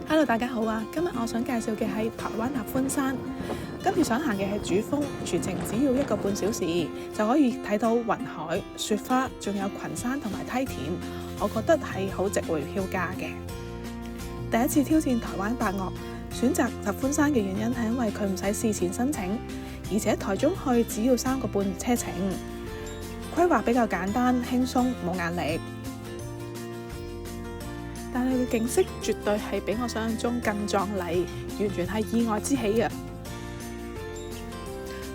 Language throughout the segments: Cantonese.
Hello，大家好啊！今日我想介紹嘅係台灣合歡山。今次想行嘅係主峰，全程只要1個半小時就可以睇到雲海、雪花，仲有群山同埋梯田。我覺得係好值回票價嘅。第一次挑戰台灣8嶽，選擇合歡山嘅原因係因為佢唔使事前申請，而且台中去只要3個半車程，規劃比較簡單輕鬆，冇壓力。但係佢景色絕對係比我想象中更壯麗，完全係意外之喜嘅。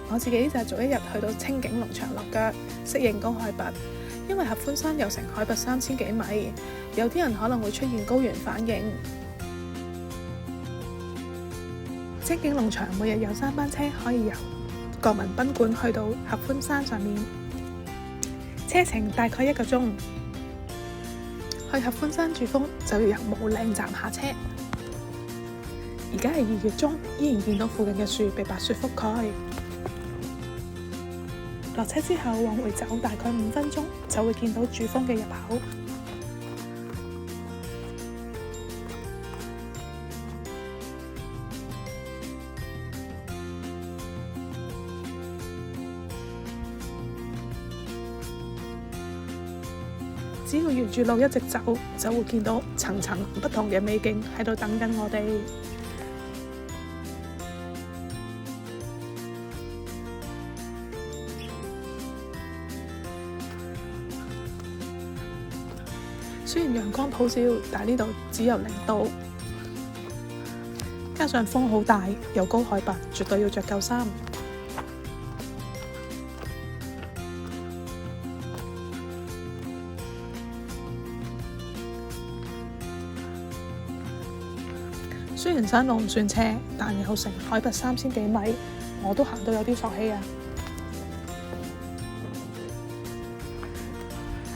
我自己就逐一日去到清境農場落腳，適應高海拔。因為合歡山有成海拔3000幾米，有啲人可能會出現高原反應。清境農場每日有3班車可以由國民賓館去到合歡山上面，車程大概1個鐘。去合歡山主峰就要由武嶺站下車。而家係2月中，依然見到附近嘅樹被白雪覆蓋。落車之後往回走大概5分鐘，就會見到主峰嘅入口。只要沿住路一直走，就會見到層層不同嘅美景喺度等緊我哋。雖然陽光普照，但呢度只有0度，加上風好大，又高海拔，絕對要着夠衫。雖然山路唔算斜，但有成海拔3000幾米，我都行到有啲索氣啊！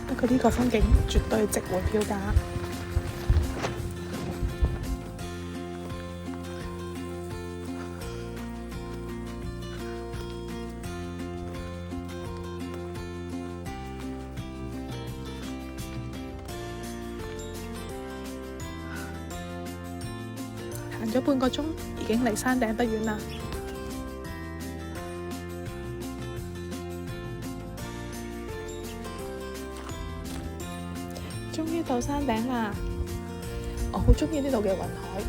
不過呢個風景絕對值回票價。行咗半個鐘，已經離山頂不遠啦。終於到山頂啦！我好鍾意呢度嘅雲海，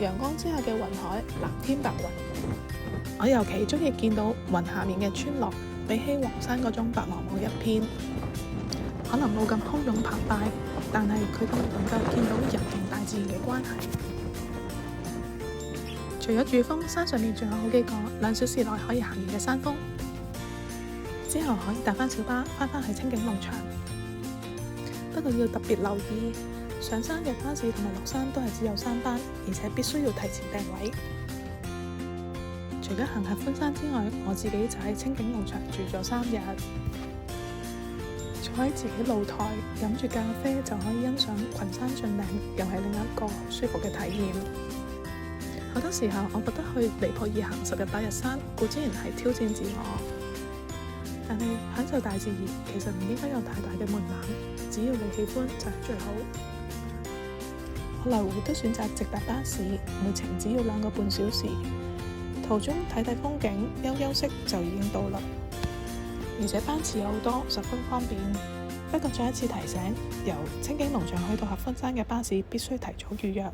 陽光之下嘅雲海，藍天白雲。我尤其鍾意見到雲下面嘅村落，比起黃山嗰種白茫茫一片，可能冇咁洶湧澎湃，但係佢都能夠見到人同大自然嘅關係。除咗主峰，山上面仲有好幾個2小時內可以行完嘅山峰，之後可以搭返小巴返去清境農場。不過要特別留意，上山嘅巴士同埋落山都係只有3班，而且必須要提前訂位。除咗行合歡山之外，我自己就喺清境農場住咗3日，坐喺自己露台飲住咖啡就可以欣賞群山峻嶺，又係另一個舒服嘅體驗。好多時候，我覺得去尼泊爾行10日8日山，固然係挑戰自我，但係享受大自然其實唔應該有太大嘅門檻，只要你喜歡就係最好。我來回都選擇直達巴士，每程只要2個半小時，途中睇睇風景、休息就已經到啦。而且班次有好多，十分方便。不過再一次提醒，由清境農場去到合歡山嘅巴士必須提早預約。